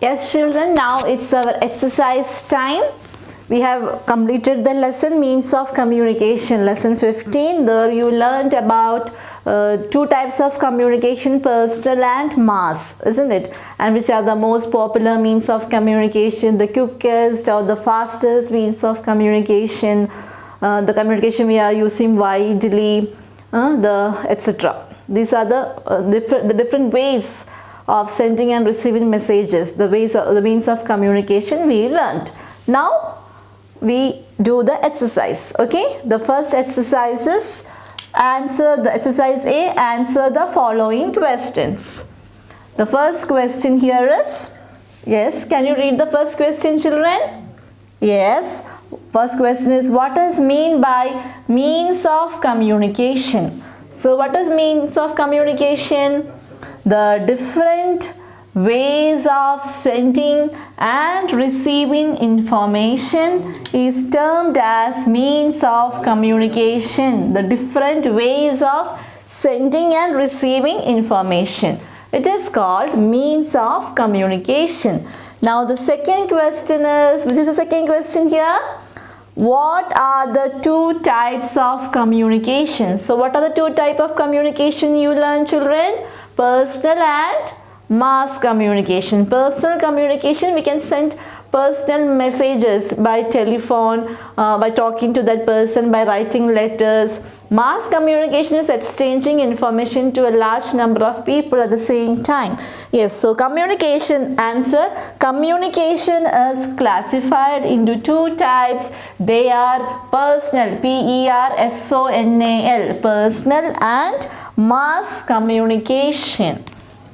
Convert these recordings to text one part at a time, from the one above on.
Yes, children, now it's our exercise time. We have completed the lesson means of communication, lesson 15. There you learned about two types of communication, personal and mass, isn't it? And which are the most popular means of communication, the quickest or the fastest means of communication, the communication we are using widely, etc. These are the different ways of sending and receiving messages, the means of communication we learned. Now we do the exercise. Okay, the first exercise is exercise A, answer the following questions. The first question here is, yes, can you read the first question, children? Yes, first question is, what does mean by means of communication? So what is means of communication? The different ways of sending and receiving information is termed as means of communication. The different ways of sending and receiving information. It is called means of communication. Now the second question is, which is the second question here? What are the two types of communication? So what are the two types of communication you learn, children? Personal and mass communication. Personal communication, we can send personal messages by telephone, by talking to that person, by writing letters. Mass communication is exchanging information to a large number of people at the same time. Yes, so communication, answer. Communication is classified into two types. They are personal, P-E-R-S-O-N-A-L, personal and mass communication.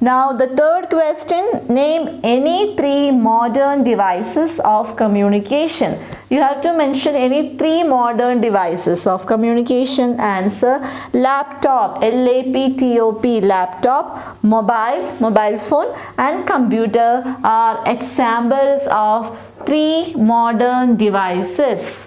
Now the third question, name any three modern devices of communication. You have to mention any three modern devices of communication. Answer, laptop, L-A-P-T-O-P, laptop, mobile phone and computer are examples of three modern devices.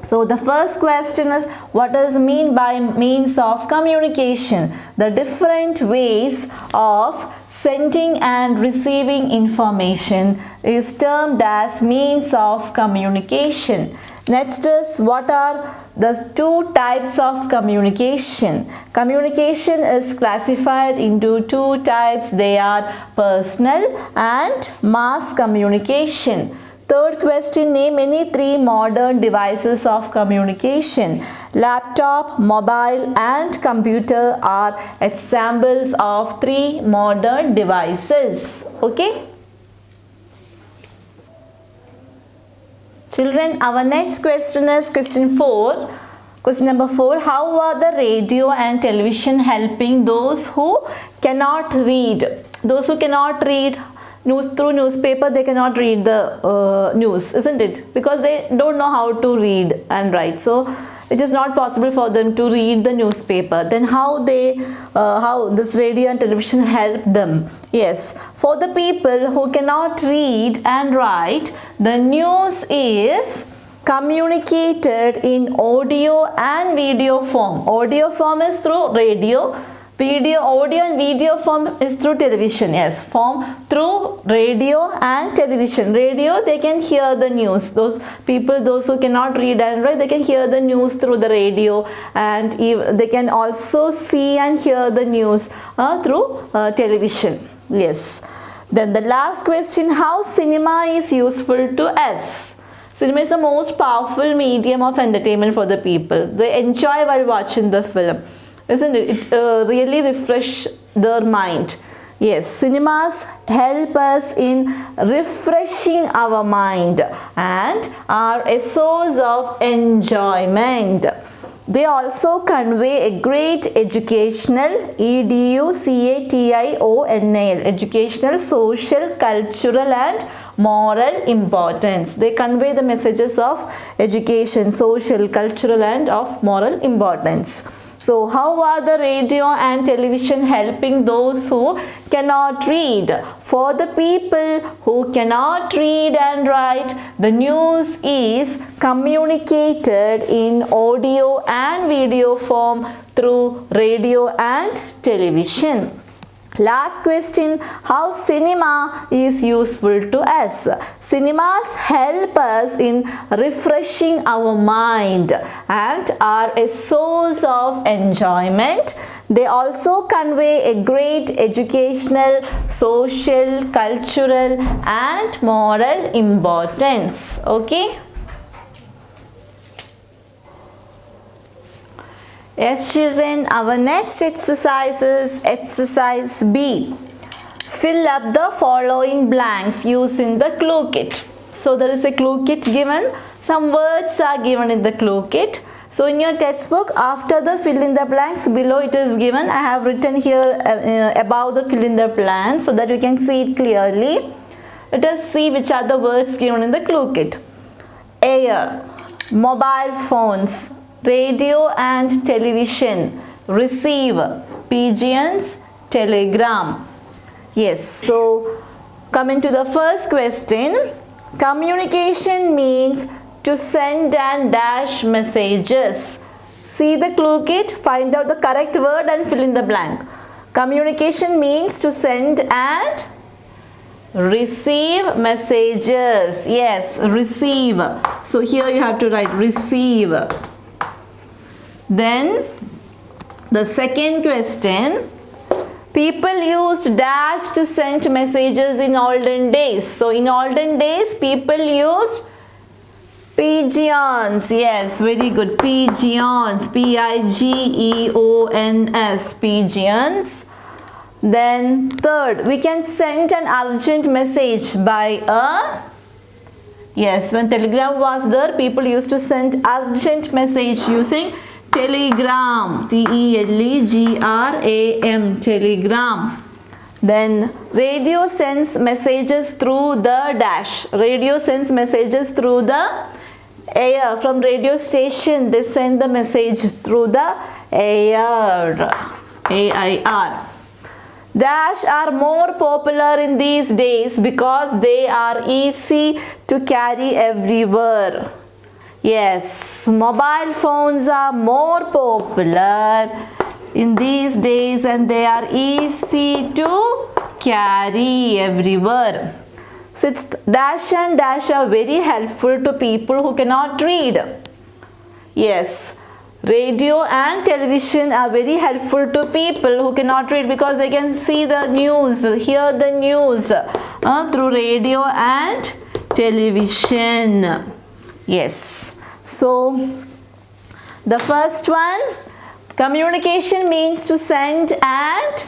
So the first question is, what does mean by means of communication? The different ways of sending and receiving information is termed as means of communication. Next is, what are the two types of communication? Communication is classified into two types. They are personal and mass communication. Third question, name any three modern devices of communication. Laptop, mobile and computer are examples of three modern devices. Okay? Children, our next question is question 4. Question number 4, how are the radio and television helping those who cannot read? Those who cannot read through newspaper, they cannot read the news, isn't it? Because they don't know how to read and write. So it is not possible for them to read the newspaper. Then how this radio and television help them? Yes, for the people who cannot read and write, the news is communicated in audio and video form. Audio form is through radio. Audio and video form is through television. Yes, form through radio and television. Radio, they can hear the news. Those who cannot read and write, they can hear the news through the radio, and they can also see and hear the news through television. Yes. Then the last question, how cinema is useful to us? Cinema is the most powerful medium of entertainment for the people. They enjoy while watching the film. Isn't it? It really refresh their mind. Yes, cinemas help us in refreshing our mind and are a source of enjoyment. They also convey a great educational, educational, educational, social, cultural and moral importance. They convey the messages of education, social, cultural and of moral importance. So how are the radio and television helping those who cannot read? For the people who cannot read and write, the news is communicated in audio and video form through radio and television. Last question, how cinema is useful to us? Cinemas help us in refreshing our mind and are a source of enjoyment. They also convey a great educational, social, cultural and moral importance. Okay? Yes children, our next exercise is exercise B. Fill up the following blanks using the clue kit. So there is a clue kit given. Some words are given in the clue kit. So in your textbook, after the fill in the blanks, below it is given. I have written here above the fill in the blanks so that you can see it clearly. Let us see which are the words given in the clue kit. Air, mobile phones, radio and television, receive, pigeons, telegram. Yes, so coming to the first question, communication means to send and dash messages. See the clue kit, find out the correct word and fill in the blank. Communication means to send and receive messages. Yes, receive. So here you have to write receive. Then the second question, people used dash to send messages in olden days. So in olden days people used pigeons. Yes, very good. Pigeons. P-I-G-E-O-N-S. Pigeons. Then third, we can send an urgent message by a, yes, when telegram was there, people used to send urgent message using telegram, T-E-L-E-G-R-A-M, telegram. Then radio sends messages through the dash. Radio sends messages through the air. From radio station, they send the message through the air. A-I-R. Dash are more popular in these days because they are easy to carry everywhere. Yes, mobile phones are more popular in these days and they are easy to carry everywhere. Sixth, dash and dash are very helpful to people who cannot read. Yes, radio and television are very helpful to people who cannot read because they can see the news, hear the news through radio and television. Yes. So, the first one, communication means to send and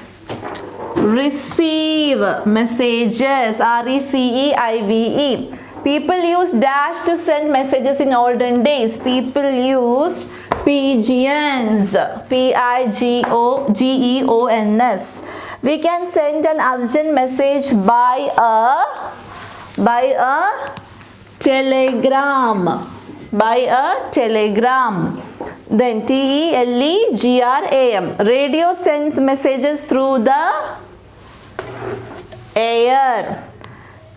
receive messages. R-E-C-E-I-V-E. People used dash to send messages in olden days. People used pigeons. P-I-G-E-O-N-S. We can send an urgent message by a telegram. By a telegram. Then T-E-L-E-G-R-A-M. Radio sends messages through the air.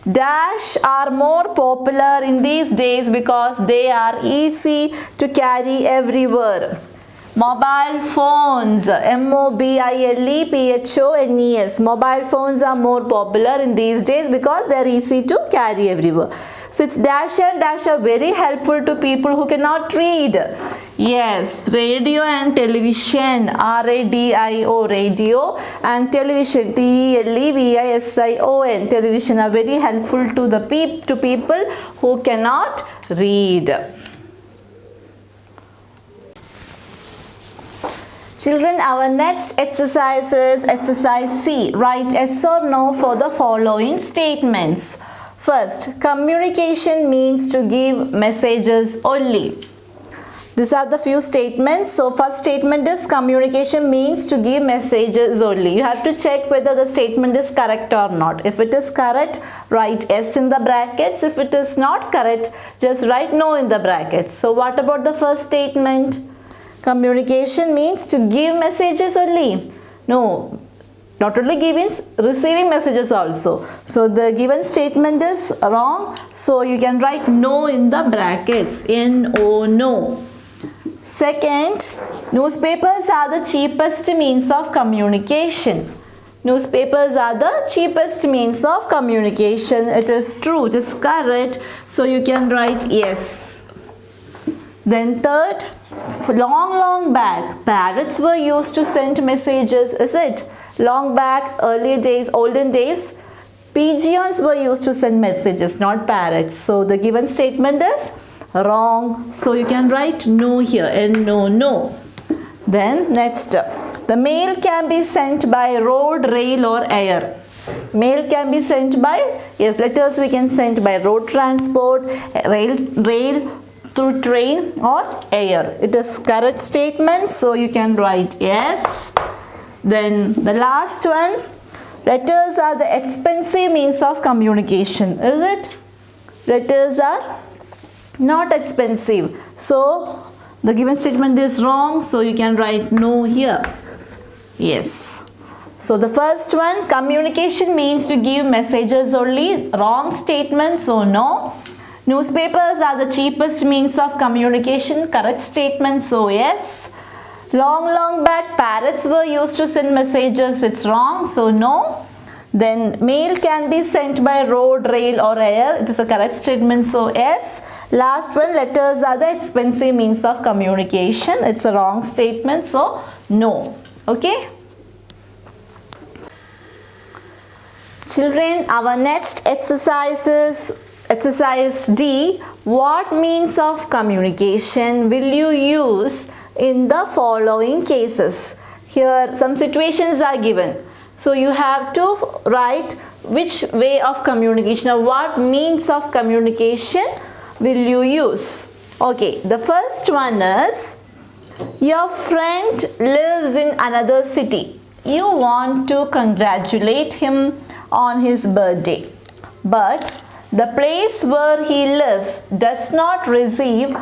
Dash are more popular in these days because they are easy to carry everywhere. Mobile phones, M-O-B-I-L-E-P-H-O-N-E-S. Mobile phones are more popular in these days because they are easy to carry everywhere. So it's dash and dash are very helpful to people who cannot read. Yes, radio and television, R-A-D-I-O, radio, and television, T-E-L-E-V-I-S-I-O-N, television are very helpful to the people who cannot read. Children, our next exercise is exercise C. Write yes or no for the following statements. First, communication means to give messages only. These are the few statements. So, first statement is communication means to give messages only. You have to check whether the statement is correct or not. If it is correct, write yes in the brackets. If it is not correct, just write no in the brackets. So, what about the first statement? Communication means to give messages only. No, not only giving, receiving messages also. So the given statement is wrong. So you can write no in the brackets. N-O, no. Second, newspapers are the cheapest means of communication. Newspapers are the cheapest means of communication. It is true, it is correct. So you can write yes. Then third, long back, parrots were used to send messages, is it? Long back, early days, olden days, pigeons were used to send messages, not parrots. So the given statement is wrong. So you can write no here, and no. Then next, the mail can be sent by road, rail or air. Mail can be sent by, yes, letters we can send by road transport, rail through train or air. It is correct statement, so you can write yes. Then the last one, letters are the expensive means of communication, is it? Letters are not expensive. So the given statement is wrong, so you can write no here. Yes. So the first one, communication means to give messages only, wrong statement, so no. Newspapers are the cheapest means of communication, correct statement, so yes. Long back, parrots were used to send messages, it's wrong, so no. Then mail can be sent by road, rail or air, it is a correct statement, so yes. Last one, letters are the expensive means of communication, it's a wrong statement, so no. Okay. Children, our next exercise is exercise D. What means of communication will you use in the following cases? Here some situations are given. So you have to write which way of communication or what means of communication will you use. Okay, the first one is your friend lives in another city. You want to congratulate him on his birthday, but the place where he lives does not receive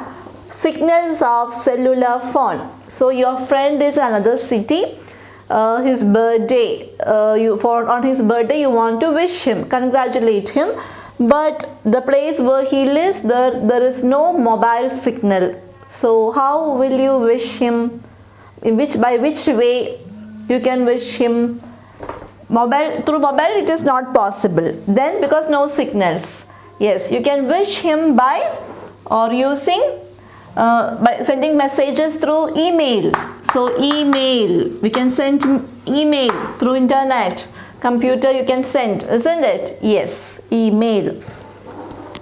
signals of cellular phone. So your friend is another city, his birthday, on his birthday you want to wish him, congratulate him, but the place where he lives, there is no mobile signal. So how will you wish him? By which way you can wish him? Through mobile it is not possible. Then because no signals, yes, you can wish him by sending messages through email. So email, we can send email through internet, computer you can send, isn't it? Yes, email,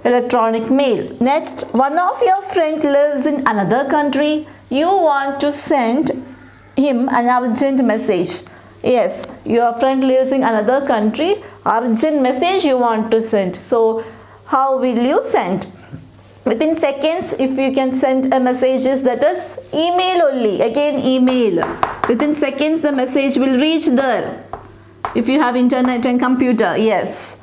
electronic mail. Next, one of your friend lives in another country. You want to send him an urgent message. Yes, your friend lives in another country, urgent message you want to send. So how will you send? Within seconds, if you can send a message, that is email only. Again email. Within seconds the message will reach there. If you have internet and computer, yes.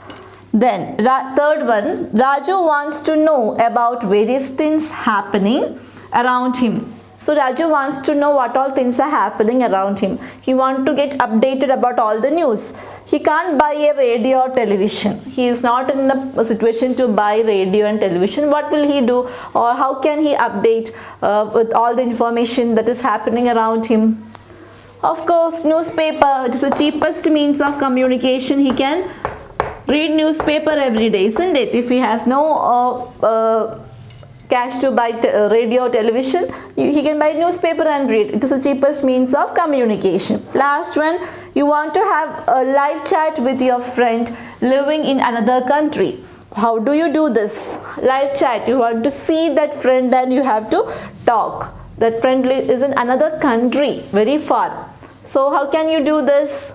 Then third one, Raju wants to know about various things happening around him. So Raju wants to know what all things are happening around him. He wants to get updated about all the news. He can't buy a radio or television. He is not in a situation to buy radio and television. What will he do? Or how can he update with all the information that is happening around him? Of course, newspaper. It is the cheapest means of communication. He can read newspaper every day, isn't it? If he has no cash to buy radio or television, he can buy newspaper and read. It is the cheapest means of communication. Last one, you want to have a live chat with your friend living in another country. How do you do this? Live chat, you want to see that friend and you have to talk. That friend is in another country, very far. So how can you do this?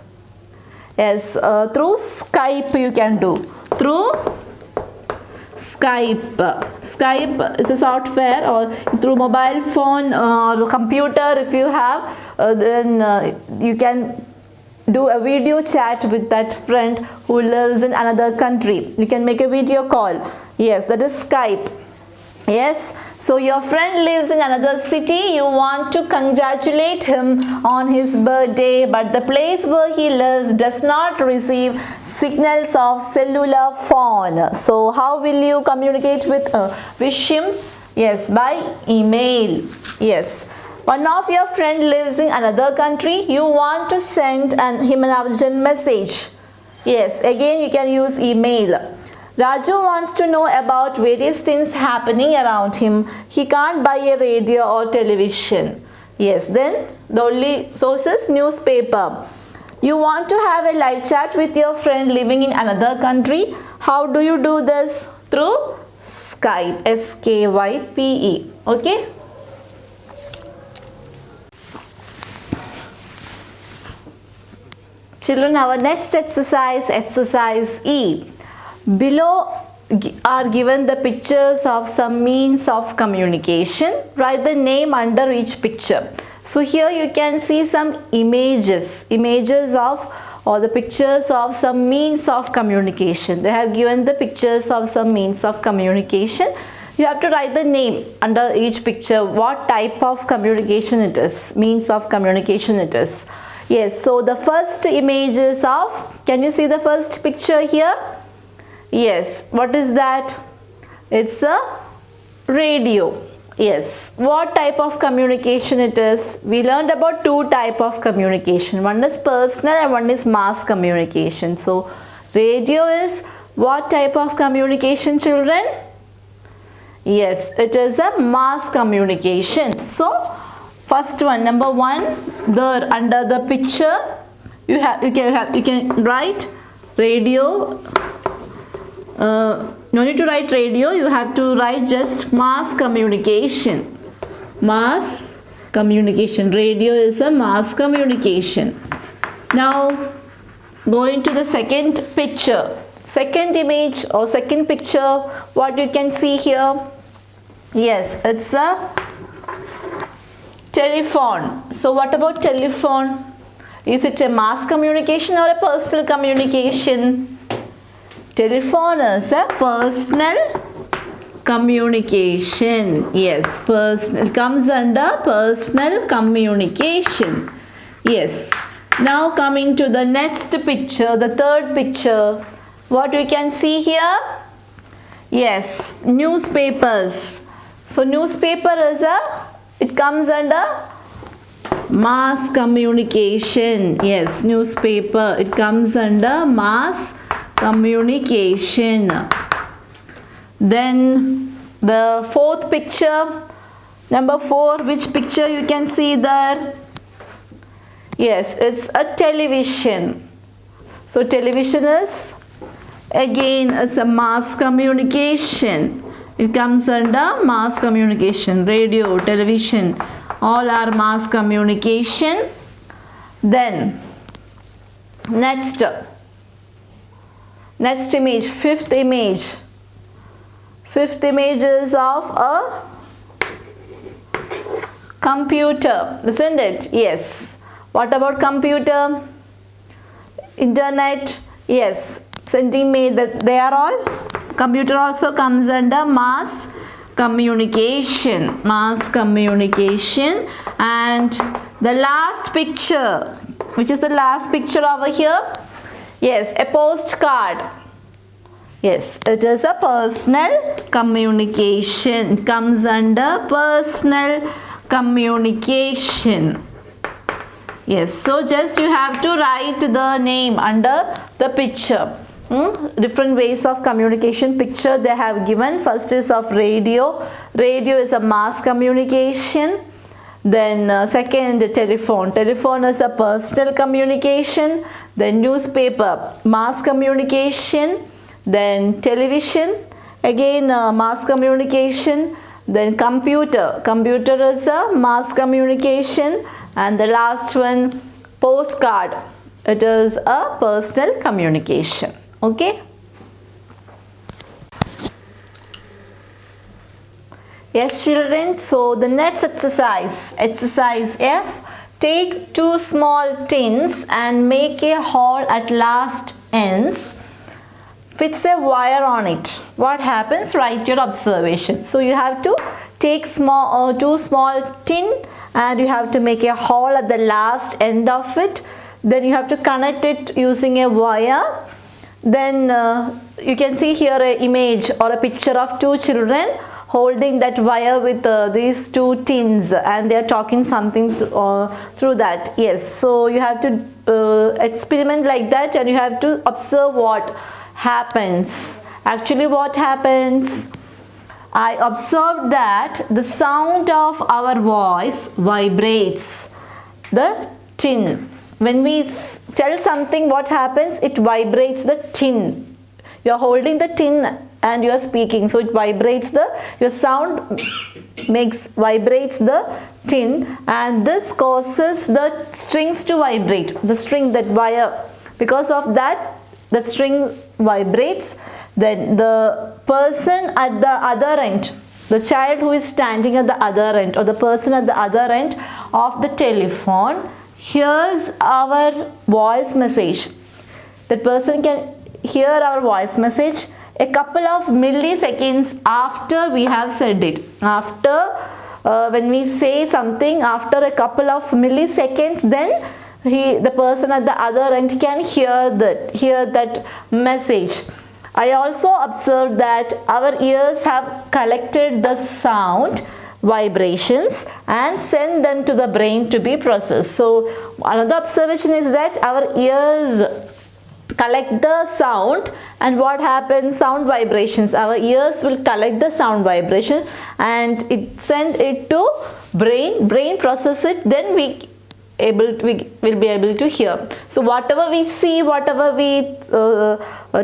Yes, through Skype you can do. Through Skype. Skype is a software, or through mobile phone or computer if you have, then you can do a video chat with that friend who lives in another country. You can make a video call. Yes, that is Skype. Yes, so your friend lives in another city. You want to congratulate him on his birthday, but the place where he lives does not receive signals of cellular phone. So how will you communicate with wish him? Yes, by email. Yes. One of your friend lives in another country. You want to send him an urgent message. Yes, again you can use email. Raju wants to know about various things happening around him. He can't buy a radio or television. Yes, then the only source is newspaper. You want to have a live chat with your friend living in another country. How do you do this? Through Skype. S-K-Y-P-E. Okay. Children, our next exercise, exercise E. Below are given the pictures of some means of communication. Write the name under each picture. So here you can see some images of or the pictures of some means of communication. They have given the pictures of some means of communication. You have to write the name under each picture, what type of communication it is, means of communication it is. Yes, so the first image is of, can you see the first picture here? Yes, what is that? It's a radio. Yes, what type of communication it is? We learned about two types of communication. One is personal and one is mass communication. So, radio is what type of communication, children? Yes, it is a mass communication. So, first one, number one, there under the picture, you can write radio. No need to write radio, you have to write just mass communication. Mass communication. Radio is a mass communication. Now, going to the second picture. Second image or second picture, what you can see here? Yes, it's a telephone. So, what about telephone? Is it a mass communication or a personal communication? Telephone is a personal communication. Yes, personal. It comes under personal communication. Yes. Now coming to the next picture, the third picture. What we can see here? Yes, newspapers. So newspaper is it comes under mass communication. Yes, newspaper. It comes under mass communication. Then the fourth picture, number 4, which picture you can see there? Yes, it's a television. So television is again it's a mass communication. It comes under mass communication. Radio, television, all are mass communication. Then next image, fifth image. Fifth image is of a computer, isn't it? Yes. What about computer? Internet? Yes. Sending me that they are all. Computer also comes under mass communication. Mass communication. And the last picture, which is the last picture over here? Yes, a postcard. Yes, it is a personal communication. It comes under personal communication. Yes, so just you have to write the name under the picture. Different ways of communication picture they have given. First is of radio. Radio is a mass communication. Then second, telephone. Telephone is a personal communication. Then newspaper, mass communication. Then television, again mass communication. Then computer. Computer is a mass communication. And the last one, postcard. It is a personal communication. Okay. Yes, children. So the next exercise, exercise F. Take 2 small tins and make a hole at last ends. Fix a wire on it. What happens? Write your observation. So you have to take 2 small tin and you have to make a hole at the last end of it. Then you have to connect it using a wire. Then you can see here an image or a picture of 2 children holding that wire with these two tins, and they are talking something through that. Yes, so you have to experiment like that, and you have to observe what happens. Actually, what happens? I observed that the sound of our voice vibrates the tin. When we tell something, what happens? It vibrates the tin. You are holding the tin and you are speaking, so it vibrates your sound vibrates the tin, and this causes the strings to vibrate, the string, that wire. Because of that, the string vibrates. Then the person at the other end, the child who is standing at the other end, or the person at the other end of the telephone, hears our voice message. That person can hear our voice message a couple of milliseconds after we have said it. After when we say something, after a couple of milliseconds, then the person at the other end can hear that message. I also observed that our ears have collected the sound vibrations and send them to the brain to be processed. So another observation is that our ears collect the sound, and what happens? Sound vibrations. Our ears will collect the sound vibration and send it to brain process it, then we will be able to hear. So whatever we see, whatever we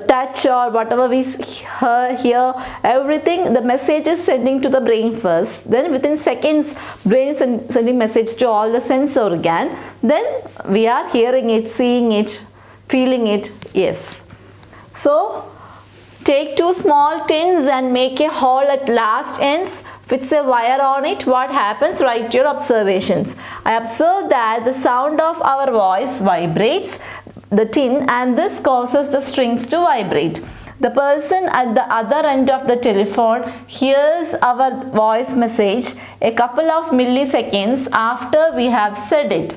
touch, or whatever we hear, everything, the message is sending to the brain first. Then within seconds, brain is sending message to all the sense organ. Then we are hearing it, seeing it, feeling it. Yes. So take two small tins and make a hole at last ends. Fix a wire on it. What happens? Write your observations. I observed that the sound of our voice vibrates the tin, and this causes the strings to vibrate. The person at the other end of the telephone hears our voice message a couple of milliseconds after we have said it.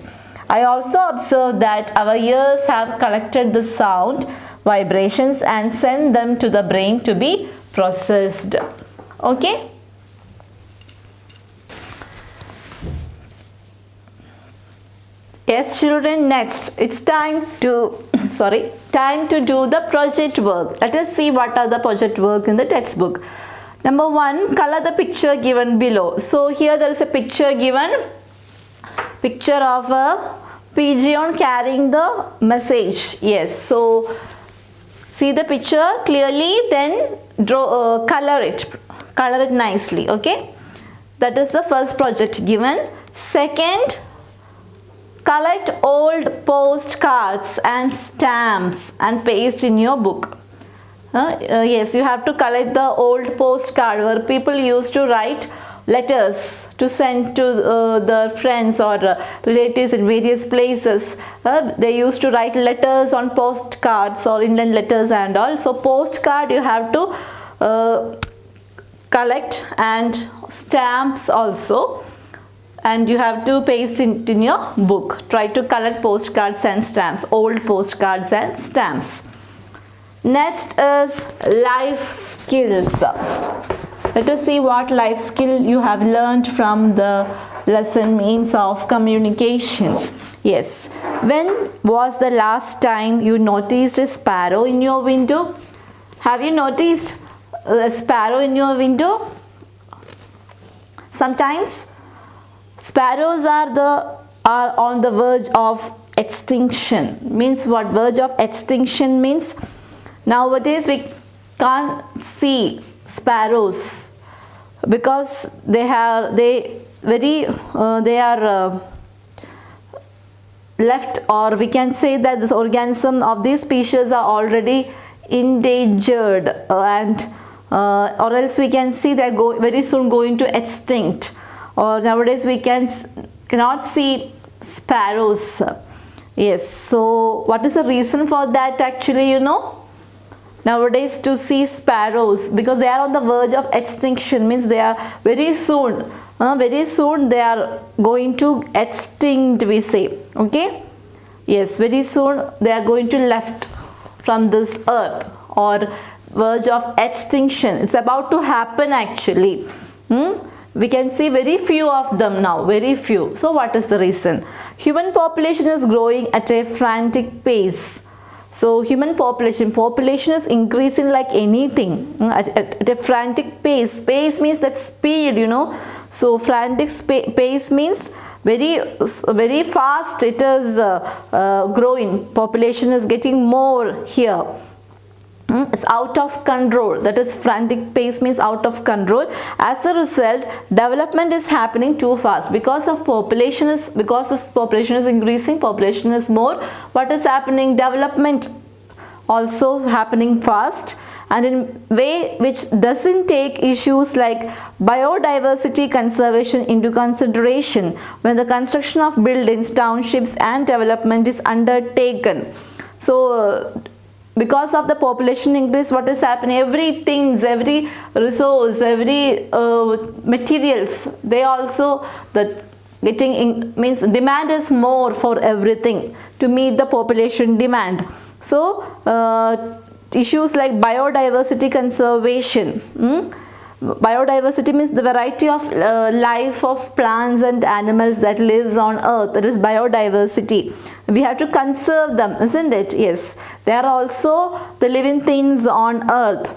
I also observed that our ears have collected the sound vibrations and send them to the brain to be processed. Okay? Yes, children, next it's time to do the project work. Let us see what are the project work in the textbook. Number 1, color the picture given below. So here there is a picture given, picture of a pigeon carrying the message. Yes, so see the picture clearly, then draw, color it nicely. Okay, that is the first project given. Second, collect old postcards and stamps and paste in your book. Yes, you have to collect the old postcard where people used to write letters to send to the friends or relatives in various places. They used to write letters on postcards or Indian letters and all. So postcard you have to collect, and stamps also, and you have to paste it in your book. Try to collect postcards and stamps, old postcards and stamps. Next is life skills. Let us see what life skill you have learned from the lesson, means of communication. Yes. When was the last time you noticed a sparrow in your window? Have you noticed a sparrow in your window? Sometimes sparrows are on the verge of extinction. Means what? Verge of extinction means nowadays we can't see sparrows because they are left, or we can say that this organism of these species are already endangered, and or else we can see they are very soon going to extinct. Or nowadays we cannot see sparrows. Yes, so what is the reason for that? Actually, you know, nowadays to see sparrows, because they are on the verge of extinction, means they are very soon they are going to extinct, we say. Okay, yes, very soon they are going to left from this earth, or verge of extinction. It's about to happen actually. We can see very few of them now, very few. So what is the reason? Human population is growing at a frantic pace. So human population is increasing like anything, at a frantic pace. Pace means that speed, you know. So frantic pace means very fast it is growing. Population is getting more here. It's out of control. That is, frantic pace means out of control. As a result, development is happening too fast because this population is increasing, population is more. What is happening? Development also happening fast, and in way which doesn't take issues like biodiversity conservation into consideration when the construction of buildings, townships and development is undertaken. So because of the population increase, what is happening? Every resource, every materials, they also means demand is more for everything to meet the population demand. So issues like biodiversity conservation. Biodiversity means the variety of life of plants and animals that lives on earth. That is biodiversity. We have to conserve them, isn't it? Yes, they are also the living things on earth.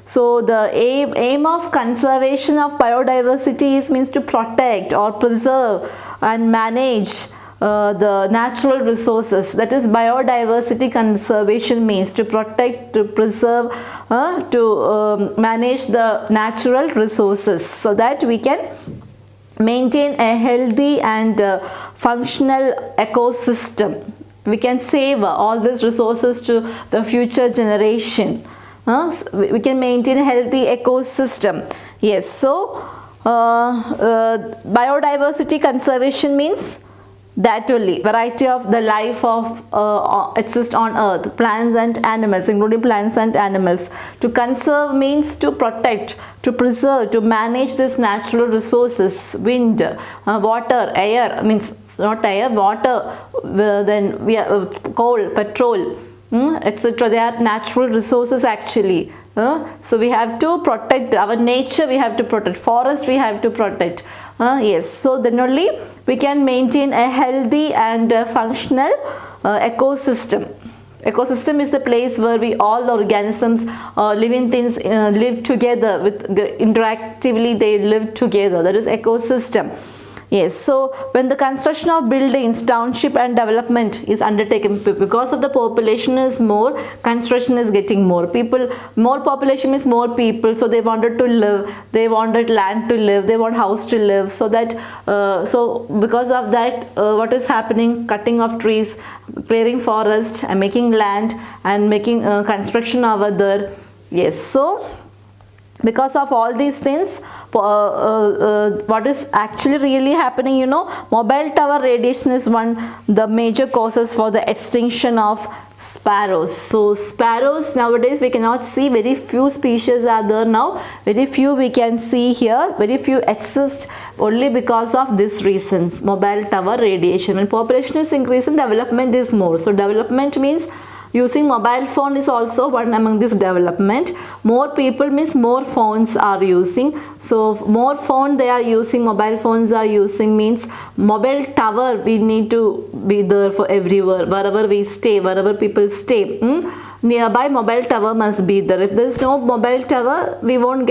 So the aim of conservation of biodiversity means to protect or preserve and manage the natural resources. That is, biodiversity conservation means to protect, to preserve, to manage the natural resources so that we can maintain a healthy and functional ecosystem. We can save all these resources to the future generation. We can maintain a healthy ecosystem. Yes, so biodiversity conservation means that only variety of the life of exist on earth, plants and animals, including plants and animals. To conserve means to protect, to preserve, to manage these natural resources, wind, water, air, means not air, water, then we have coal, petrol, etc. They are natural resources actually. So we have to protect our nature, we have to protect forest, we have to protect. Yes, so then only we can maintain a healthy and functional ecosystem. Ecosystem is the place where all organisms, living things live together interactively, they live together. That is ecosystem. Yes, so when the construction of buildings, township and development is undertaken, because of the population is more, construction is getting more. More population means more people, so they wanted to live, they wanted land to live, they want house to live, so that, so because of that, what is happening? Cutting of trees, clearing forest and making land and making construction over there. Yes, so because of all these things, what is actually really happening, you know, mobile tower radiation is the major causes for the extinction of sparrows. So sparrows nowadays we cannot see, very few species are there now, very few we can see here, very few exist only because of these reasons, mobile tower radiation. When population is increasing, development is more. So development means using mobile phone is also one among this development. More people means more phones are using. So more phone they are using, mobile phones are using, means mobile tower we need to be there for everywhere, wherever we stay, wherever people stay. Nearby mobile tower must be there. If there is no mobile tower, we won't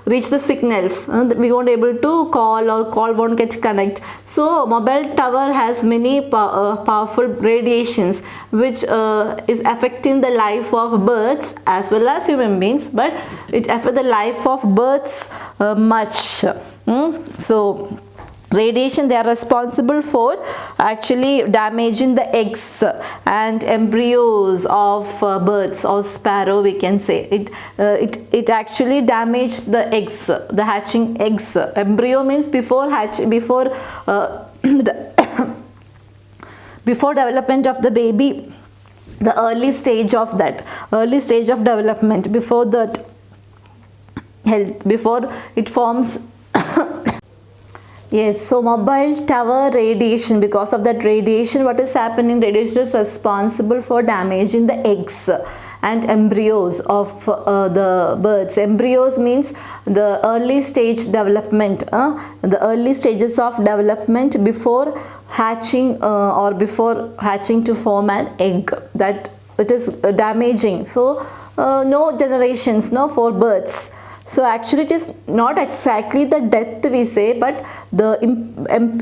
reach the signals. We won't able to call, or call won't get connect. So mobile tower has many powerful radiations which is affecting the life of birds as well as human beings, but it affects the life of birds much. So radiation, they are responsible for actually damaging the eggs and embryos of birds or sparrow, we can say. It actually damaged the eggs, the hatching eggs. Embryo means before development of the baby, the early stage of development, before that health, before it forms. Yes, so mobile tower radiation, because of that radiation, what is happening? Radiation is responsible for damaging the eggs and embryos of the birds. Embryos means the early stage development, the early stages of development before hatching or before hatching to form an egg, that it is damaging. So no generations, no, for birds. So actually it is not exactly the death we say, but the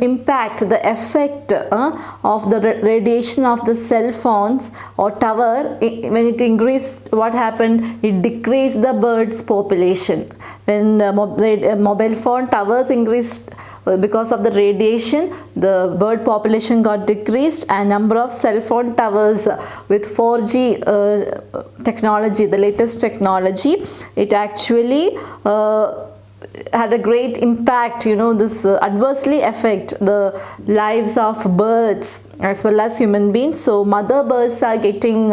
impact, the effect of the radiation of the cell phones or tower. When it increased, what happened? It decreased the birds population. When mobile phone towers increased because of the radiation, the bird population got decreased, and number of cell phone towers with 4G technology, the latest technology, it actually had a great impact. This adversely affect the lives of birds as well as human beings. So mother birds are getting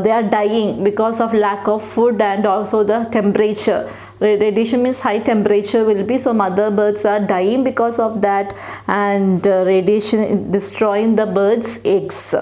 they are dying because of lack of food and also the temperature. Radiation means high temperature will be, so mother birds are dying because of that, and radiation destroying the birds' eggs,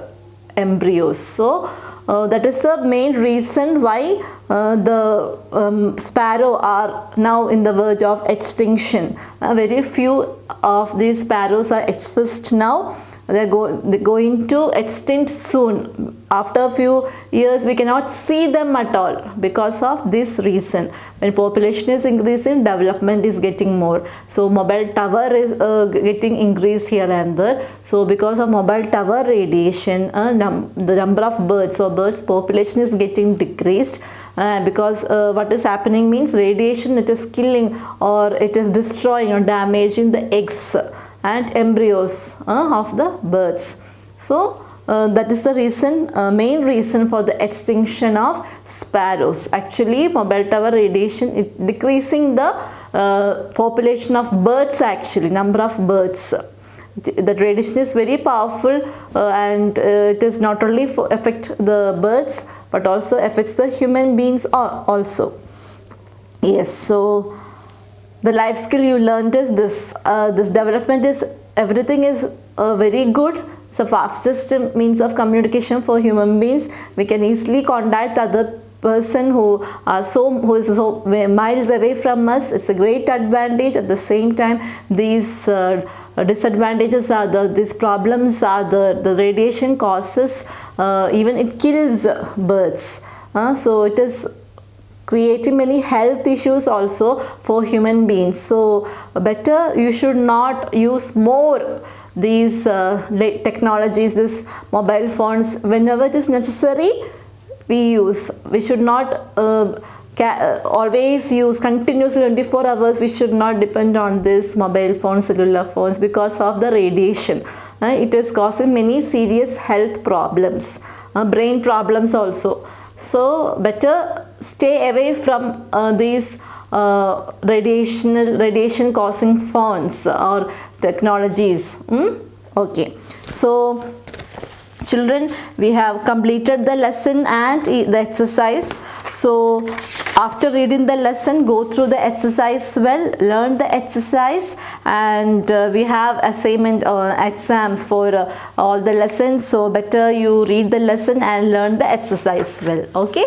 embryos. So that is the main reason why the sparrow are now in the verge of extinction. Very few of these sparrows are exist now. They're going to extinct soon. After a few years, we cannot see them at all because of this reason. When population is increasing, development is getting more. So mobile tower is getting increased here and there. So because of mobile tower radiation, the number of birds or birds population is getting decreased. Because what is happening means radiation, it is killing or it is destroying or damaging the eggs and embryos of the birds. So that is the reason, main reason for the extinction of sparrows. Actually, mobile tower radiation, it decreasing the population of birds, actually number of birds. The radiation is very powerful and it is not only affect the birds but also affects the human beings also. Yes, so the life skill you learned is this. This development is, everything is very good. It's the fastest means of communication for human beings. We can easily contact other person who is so miles away from us. It's a great advantage. At the same time, these disadvantages are these problems are the radiation causes, even it kills birds. So it is creating many health issues also for human beings. So better you should not use more these technologies, this mobile phones. Whenever it is necessary, we use. We should not always use continuously 24 hours. We should not depend on this mobile phones, cellular phones, because of the radiation. It is causing many serious health problems, brain problems also. So better stay away from these radiation causing phones or technologies. Okay, so children, we have completed the lesson and the exercise. So after reading the lesson, go through the exercise well, learn the exercise, and we have assignment exams for all the lessons. So better you read the lesson and learn the exercise well. Okay.